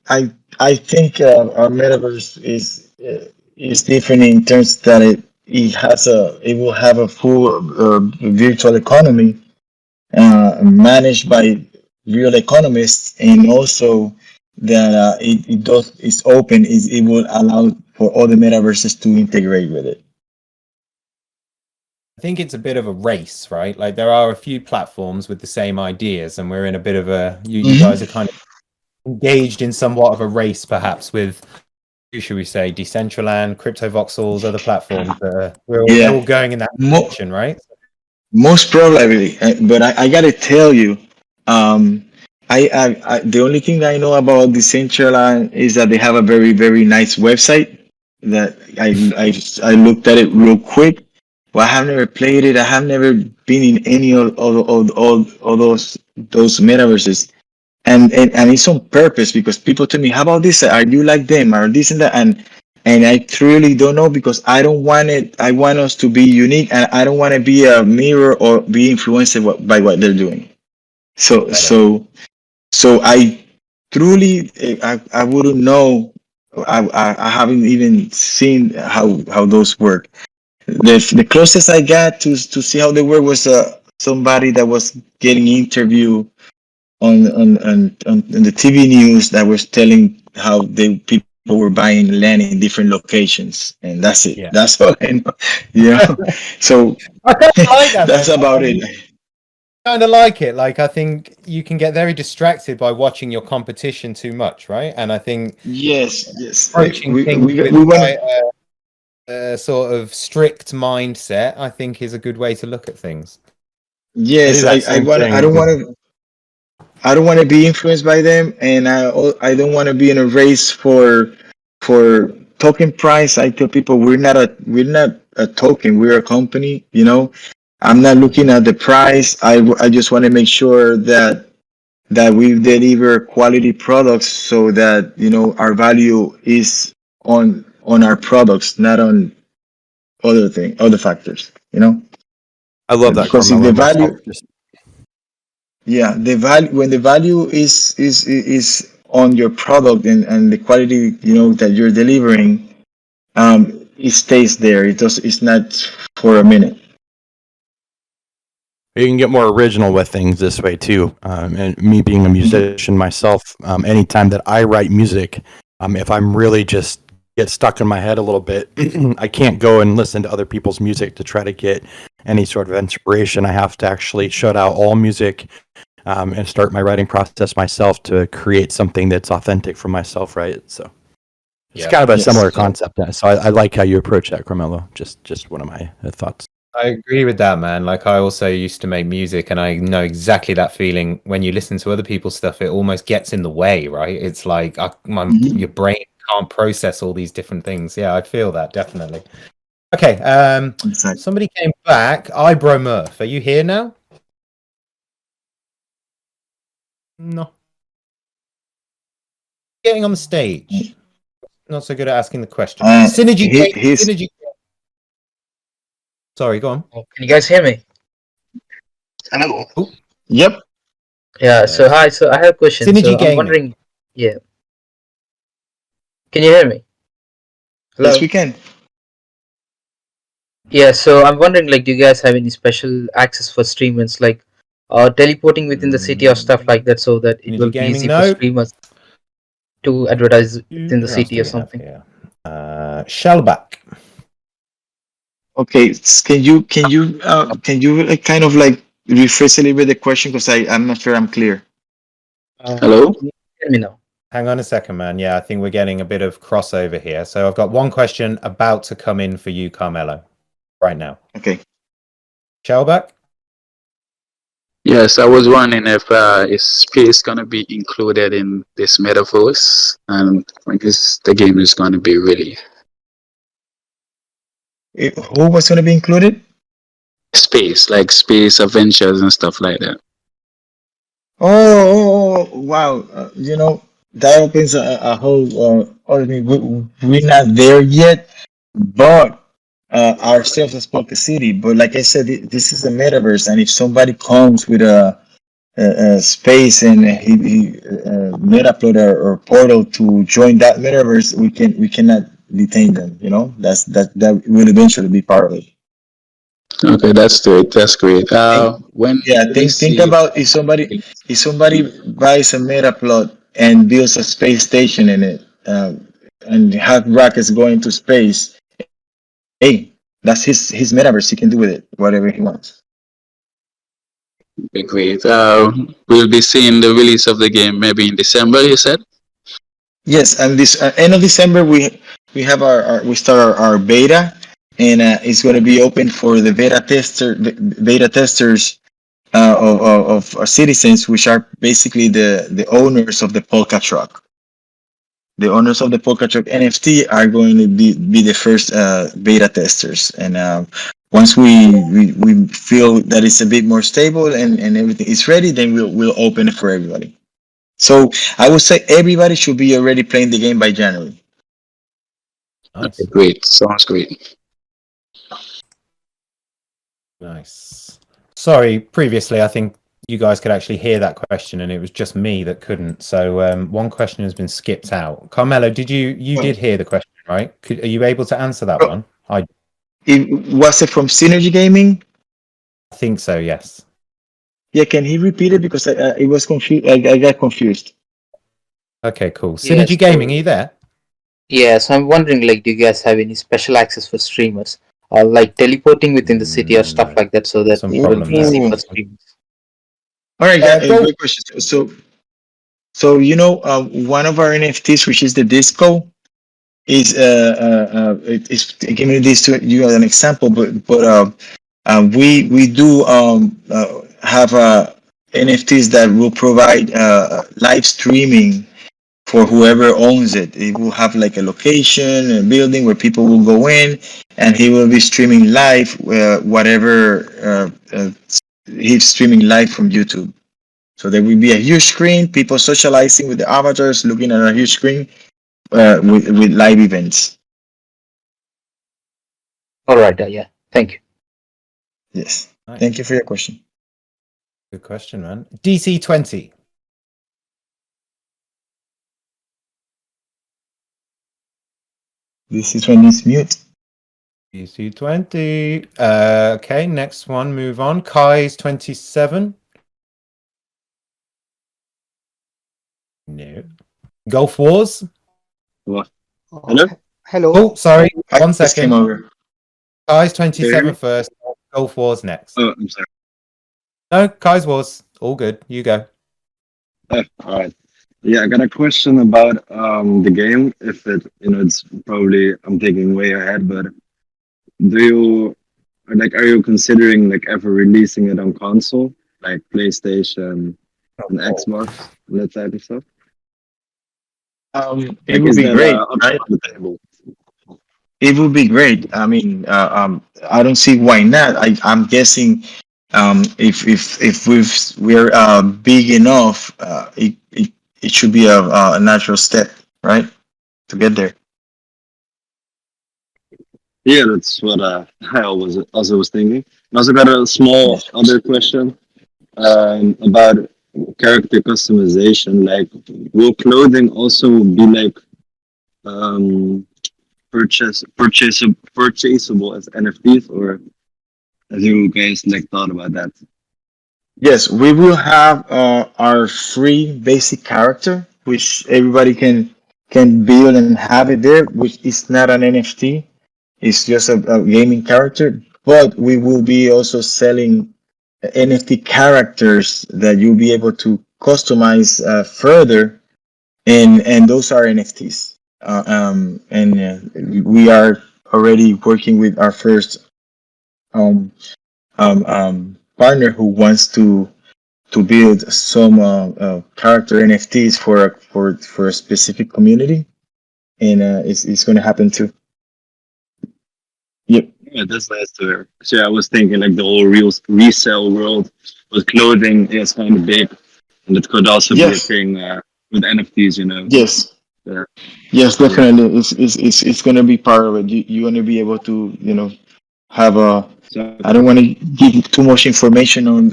think our metaverse is different in terms that it will have a full virtual economy managed by real economists, and also that it's open. It will allow for all the metaverses to integrate with it. I think it's a bit of a race, right? Like there are a few platforms with the same ideas, and we're in a bit of a. You guys are kind of engaged in somewhat of a race, perhaps with, who should we say, Decentraland, CryptoVoxels, other platforms. They're Yeah. all going in that direction, right? Most probably, but I gotta tell you, um, the only thing I know about Decentraland is that they have a very very nice website that I looked at it real quick. Well, I have never played it. I have never been in any of those metaverses, and it's on purpose because people tell me, "How about this? Are you like them? Are this and that?" And I truly don't know because I don't want it. I want us to be unique, and I don't want to be a mirror or be influenced by what they're doing. So I truly I wouldn't know. I haven't even seen how those work. The closest I got to see how they work was somebody that was getting interviewed on the TV news that was telling how people were buying land in different locations, and that's it. Yeah. That's all I know. So I kind of like that. that's though. about it. Kind of like it. Like I think you can get very distracted by watching your competition too much, right? And I think Yes. approaching We things with want quite a sort of strict mindset, I think, is a good way to look at things. Yes, that I same want. I thing. don't want to. I don't want to be influenced by them, and I don't want to be in a race for token price. I tell people we're not a token. We're a company. I'm not looking at the price. I just want to make sure that we deliver quality products so that our value is on our products, not on other factors. I love that Because comment. if I the love myself. value Yeah, the value when the value is on your product and the quality that you're delivering, it stays there. It's not for a minute. You can get more original with things this way too. And me being a musician myself, anytime that I write music, if I'm really just get stuck in my head a little bit, I can't go and listen to other people's music to try to get any sort of inspiration. I have to actually shut out all music and start my writing process myself to create something that's authentic for myself, right? So it's kind of a similar concept. So I like how you approach that, Carmelo. Just one of my thoughts. I agree with that, man. Like, I also used to make music, and I know exactly that feeling when you listen to other people's stuff. It almost gets in the way, right? It's like your brain can't process all these different things. Yeah, I feel that definitely. Okay, somebody came back. Ibro Murph, are you here now? No. Getting on the stage. Not so good at asking the question. Synergy. Sorry, go on. Can you guys hear me? Hello. Ooh. Yep. Yeah. So hi. So I have a question. Synergy So I'm Gaming. wondering. Yeah. Can you hear me? Hello? Yes, we can. Yeah. So I'm wondering, like, do you guys have any special access for streamers, like, teleporting within the city or stuff like that, so that it Synergy will be Gaming, easy no. for streamers to advertise within the Who else city do or we have something? here? Shellback. Okay, can you like, kind of like rephrase a little bit the question, because I'm not sure I'm clear. Hello? Can you hear me now? Hang on a second, man. Yeah, I think we're getting a bit of crossover here. So I've got one question about to come in for you, Carmelo, right now. Okay. Shellback? Yes, I was wondering if is space gonna be included in this metaverse, and when the game is gonna be ready. Who was going to be included? Space, like space adventures and stuff like that. Oh, wow. That opens a whole other thing. We're not there yet, but ourselves as PolkaCity. But like I said, this is a metaverse, and if somebody comes with a space and he Metaplot or portal to join that metaverse, we cannot detain them. That will eventually be part of it. Okay, that's great. That's great. When Think about if somebody buys a Metaplot and builds a space station in it, and have rockets going to space. Hey, that's his metaverse. He can do with it whatever he wants. be great. We'll be seeing the release of the game maybe in December. You said. Yes, and this end of December we have we start our beta, and it's going to be open for the beta testers of our citizens, which are basically the owners of the Polka truck. The owners of the Polka truck NFT are going to be the first beta testers, and once we feel that it's a bit more stable and everything is ready, then we'll open it for everybody. So I would say everybody should be already playing the game by January. Nice. Okay, great. Sounds great. Nice. Sorry, previously I think you guys could actually hear that question, and it was just me that couldn't. So one question has been skipped out. Carmelo, did you did hear the question, right? Are you able to answer that one? Was it from Synergy Gaming? I think so, yes. Yeah, can he repeat it, because it was confused. I got confused. Okay, cool. Synergy Gaming, are you there? Yeah. So I'm wondering, like, do you guys have any special access for streamers, or like teleporting within the city or stuff like that, so that it will be easy for streamers? All right, great question. So one of our NFTs, which is the disco, is it's giving this to you as an example, but we do have NFTs that will provide live streaming for whoever owns it. It will have like a location, a building where people will go in, and he will be streaming live whatever he's streaming live from YouTube. So there will be a huge screen, people socializing with the avatars, looking at a huge screen with live events. All right. Yeah. Thank you. Yes. Nice. Thank you for your question. Good question, man. DC20. This is when it's mute. PC20. Okay, next one, move on. Kai's 27. No. Golf Wars. What? Hello? Hello. Oh, sorry. I One just came second. over. Kai's Can you hear 27 me? first. Golf Wars next. Oh, I'm sorry. No, Kai's Wars. All good. You go. All right. Yeah, I got a question about the game. If it, it's probably I'm thinking way ahead, but do you are you considering like ever releasing it on console, like PlayStation and Xbox and that type of stuff? It Like, would is be that great, option right? on the table? It would be great. I mean, I don't see why not. I'm guessing, if we're big enough, it should be a natural step, right, to get there. Yeah, that's what I also was thinking. I also got a small other question about character customization. Like, will clothing also be like um, purchasable as NFTs, or have you guys like thought about that? Yes, we will have our free basic character, which everybody can build and have it there, which is not an NFT. It's just a gaming character, but we will be also selling NFT characters that you'll be able to customize further, and those are NFTs. And we are already working with our first um, partner who wants to build some character NFTs for a specific community, and it's going to happen too. Yep. Yeah, that's nice to hear. So yeah, I was thinking like the whole real resale world with clothing is kind of big, and it could also be a Yes. thing with NFTs. Yes. Yeah. Yes, Yeah. definitely. It's going to be part of it. You're going to be able to have a. So I don't want to give too much information on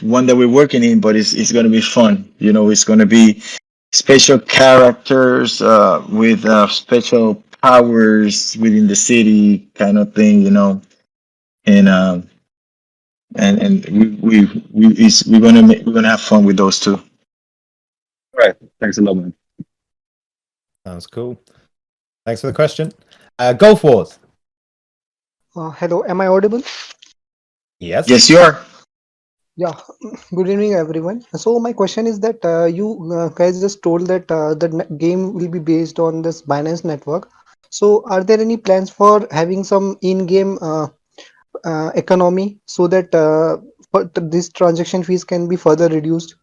one that we're working in, but it's going to be fun. It's going to be special characters with special powers within the city, kind of thing. And we're gonna have fun with those too. all right, thanks a lot, man. Sounds cool. Thanks for the question. Golf Wars. Hello, am I audible? Yes. Yes, you are. Yeah, good evening, everyone. So my question is that you guys just told that the game will be based on this Binance network. So are there any plans for having some in-game economy so that this transaction fees can be further reduced?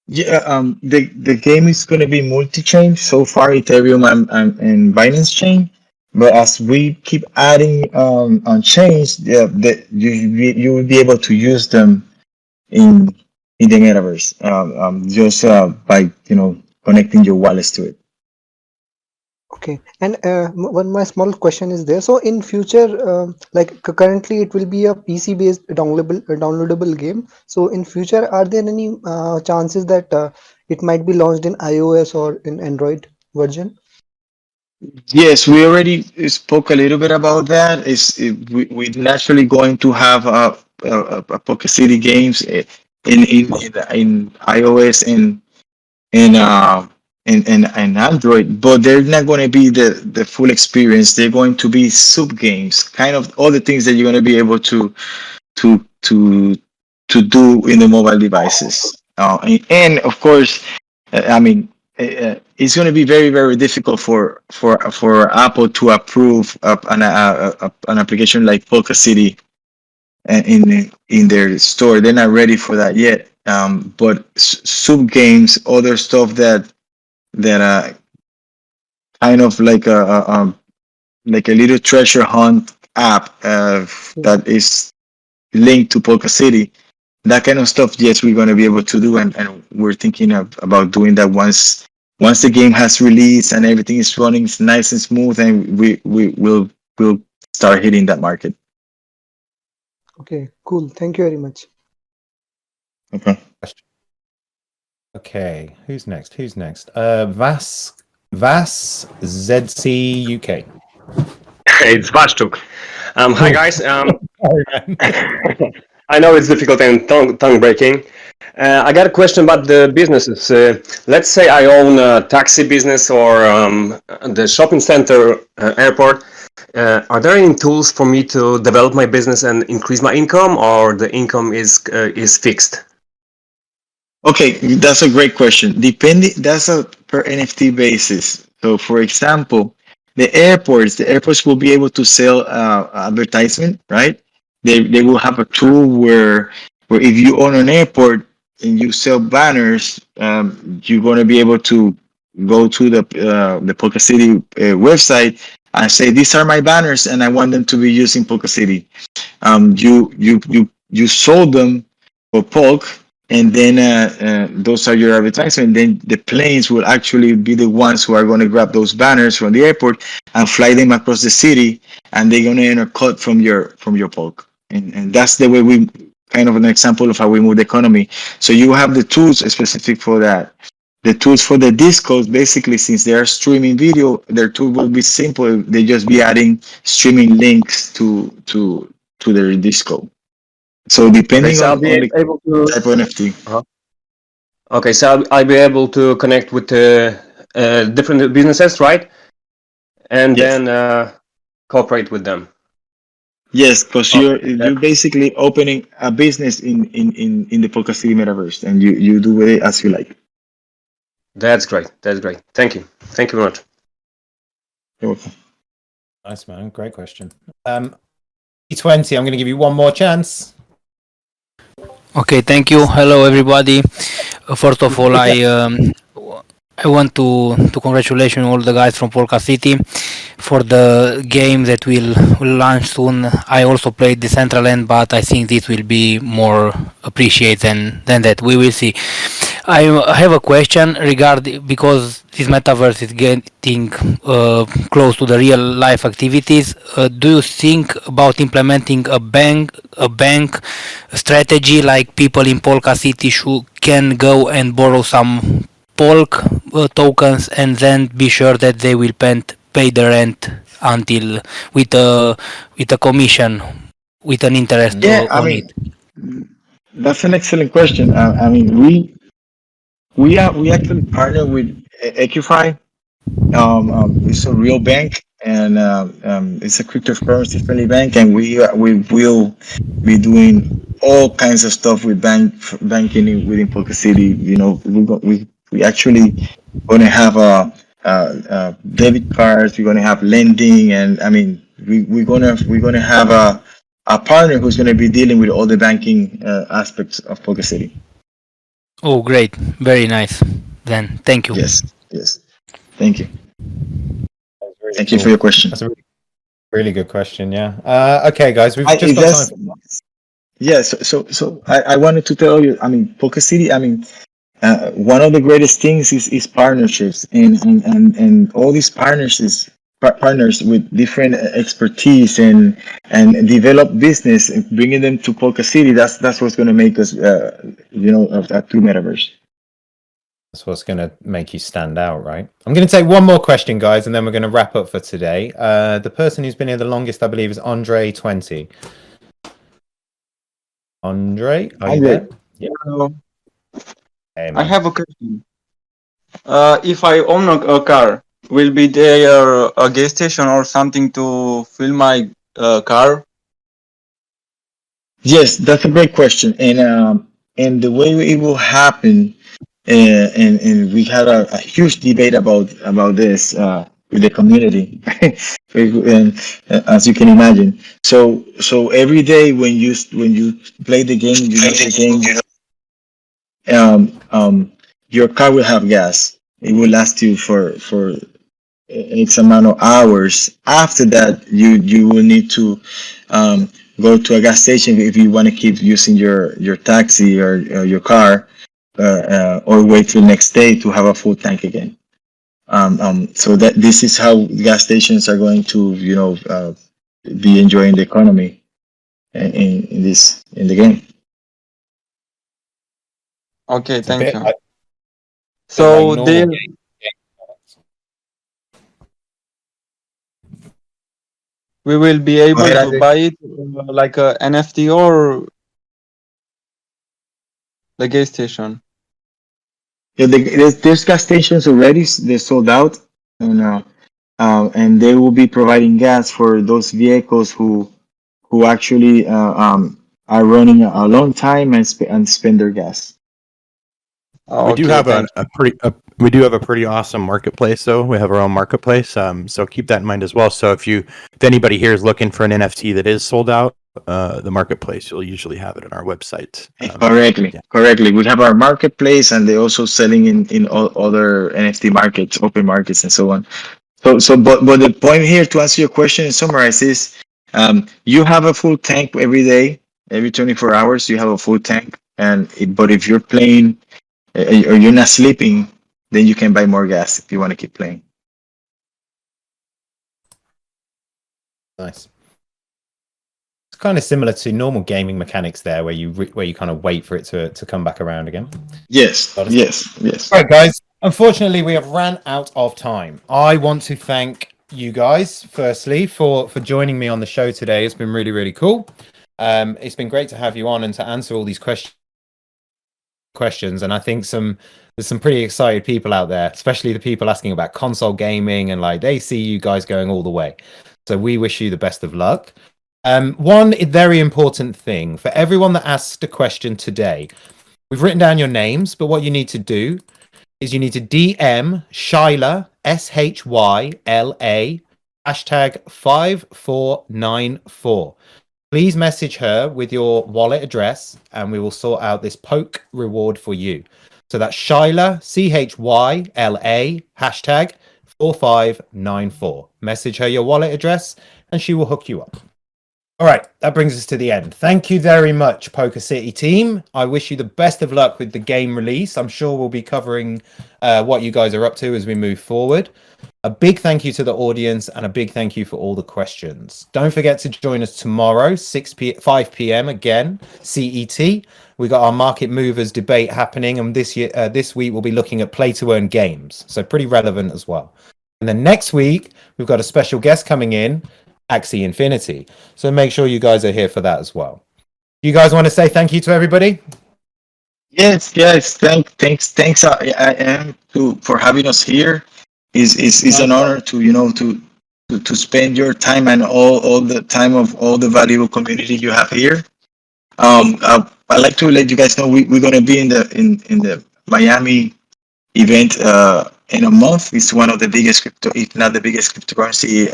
Yeah, the game is gonna be multi-chain. So far, Ethereum and Binance chain, but as we keep adding on chains, you will be able to use them in the metaverse, just by connecting your wallets to it. Okay, and one my small question is there. So in future, like currently, it will be a PC-based downloadable game. So in future, are there any chances that it might be launched in iOS or in Android version? Yes, we already spoke a little bit about that. We're naturally going to have a PolkaCity games in iOS and and Android, but they're not going to be the full experience. They're going to be sub games, kind of all the things that you're going to be able to to to do in the mobile devices. And of course, I mean, it's going to be very very difficult for Apple to approve an application like PolkaCity in their store. They're not ready for that yet. But sub games, other stuff that kind of like a little treasure hunt app that is linked to PolkaCity. That kind of stuff, yes, we're going to be able to do, and we're thinking about doing that once the game has released and everything is running nice and smooth, and we'll start hitting that market. Okay, cool. Thank you very much. Okay. Okay, who's next? Vas ZC UK. It's Vashtuk. Hi guys. Sorry, man. I know it's difficult and tongue breaking. I got a question about the businesses. Let's say I own a taxi business or the shopping center, airport. Are there any tools for me to develop my business and increase my income, or the income is fixed? Okay, that's a great question. Depending, that's a per NFT basis. So, for example, the airports will be able to sell advertisement, right? They will have a tool where if you own an airport and you sell banners, you're going to be able to go to the PolkaCity website and say, these are my banners, and I want them to be used in PolkaCity. You sold them for Polk, and then those are your advertisements. Then the planes will actually be the ones who are going to grab those banners from the airport and fly them across the city, and they're going to enter cut from your Polk. And that's the way we kind of an example of how we move the economy. So you have the tools specific for that. The tools for the discos, basically, since they are streaming video, their tool will be simple. They just be adding streaming links to their disco. So Okay, depending so I'll on be the able to. type of NFT. Okay, so I'll be able to connect with different businesses, right? And Yes. then cooperate with them. Yes, because Okay, you're basically opening a business in the PolkaCity metaverse, and you do with it as you like. that's great. That's great. Thank you. Thank you very much. You're welcome. Nice, man. Great question. 20, I'm going to give you one more chance. Okay, thank you. Hello, everybody. First of all, I want to congratulate all the guys from PolkaCity for the game that will launch soon. I also played the Central End, but I think this will be more appreciated than that. We will see. I have a question regarding, because this metaverse is getting close to the real life activities. Do you think about implementing a bank strategy, like people in PolkaCity can go and borrow some Polk tokens and then be sure that they will pay the rent until with a commission, with an interest Yeah, I on mean, it? that's an excellent question. I mean, we actually partner with Equify. It's a real bank, and it's a cryptocurrency friendly bank, and we will be doing all kinds of stuff with banking within PolkaCity. You know, we actually going to have debit cards. We're going to have lending, and I mean, we're gonna have a partner who's going to be dealing with all the banking aspects of PolkaCity. Oh, great. Very nice. Then, thank you. Yes, yes. Thank you. Really Thank you for your question. That's a really good question. Yeah. Okay, guys, we've just got That's, time. yeah. So I wanted to tell you. I mean, PolkaCity. I mean, one of the greatest things is partnerships, and all these partners with different expertise and develop business and bringing them to PolkaCity. That's what's going to make us, a true metaverse. That's what's going to make you stand out, right? I'm going to take one more question, guys, and then we're going to wrap up for today. The person who's been here the longest, I believe, is Andre20. Andre, are you there? Yeah. Hello. Hey, I have a question. If I own a car, will be there a gas station or something to fill my car? Yes, that's a great question, and the way it will happen, and we had a huge debate about this with the community, and as you can imagine. So every day when you play the game, you know the game, your car will have gas. It will last you for X amount of hours. After that, you will need to go to a gas station if you want to keep using your taxi or your car, or wait till next day to have a full tank again. So that this is how gas stations are going to be enjoying the economy in the game. Okay, It's a thank bit you. like So normal there, game. we will be able ahead, to Ade. buy it like a NFT or the gas station? Yeah, there's gas stations already. They're sold out, and they will be providing gas for those vehicles who actually are running a long time and spend their gas. We do Okay, have thank we do have a pretty awesome marketplace though. We have our own marketplace. So keep that in mind as well. So if anybody here is looking for an NFT that is sold out, the marketplace, you'll usually have it on our website. Correctly. We have our marketplace, and they're also selling in all other NFT markets, open markets, and so on. But the point here, to answer your question and summarize, is you have a full tank every day, every 24 hours. You have a full tank, but if you're playing or you're not sleeping, then you can buy more gas if you want to keep playing. Nice. It's kind of similar to normal gaming mechanics there, where you kind of wait for it to come back around again. Yes. Yes. All right, guys. Unfortunately, we have ran out of time. I want to thank you guys firstly for joining me on the show today. It's been really, really cool. It's been great to have you on and to answer all these questions. And I think there's some pretty excited people out there, especially the people asking about console gaming, and like they see you guys going all the way. So we wish you the best of luck. One very important thing for everyone that asked a question today, we've written down your names, but what you need to do is you need to DM Shyla, SHYLA, #5494. Please message her with your wallet address and we will sort out this poke reward for you. So that's Shyla, CHYLA, #4594. Message her your wallet address and she will hook you up. All right, that brings us to the end. Thank you very much, PolkaCity team. I wish you the best of luck with the game release. I'm sure we'll be covering what you guys are up to as we move forward. A big thank you to the audience and a big thank you for all the questions. Don't forget to join us tomorrow, 5 p.m. again, CET. We got our market movers debate happening, and this week we'll be looking at play to earn games, so pretty relevant as well. And then next week we've got a special guest coming in, Axie Infinity. So make sure you guys are here for that as well. You guys want to say thank you to everybody? Yes. Thanks. I am for having us here. Is an honor to spend your time and all the time of all the valuable community you have here. I'd like to let you guys know we're gonna be in the Miami event in a month. It's one of the biggest crypto, if not the biggest cryptocurrency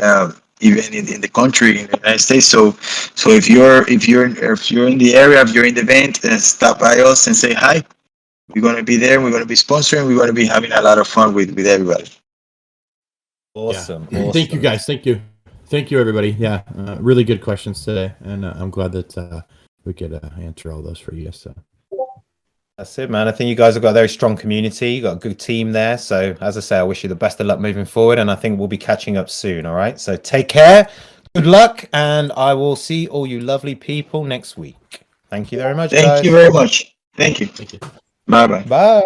event in the country, in the United States. So if you're in the area, if you're in the event, stop by us and say hi. We're gonna be there. We're gonna be sponsoring. We're gonna be having a lot of fun with everybody. Awesome. Thank you guys. Thank you everybody. Yeah, really good questions today, and I'm glad that we could answer all those for you. So that's it, man. I think you guys have got a very strong community. You got a good team there. So as I say, I wish you the best of luck moving forward, and I think we'll be catching up soon. All right. So take care. Good luck, and I will see all you lovely people next week. Thank you very much, guys. Thank you very much. Thank you. Thank you. Bye. Bye.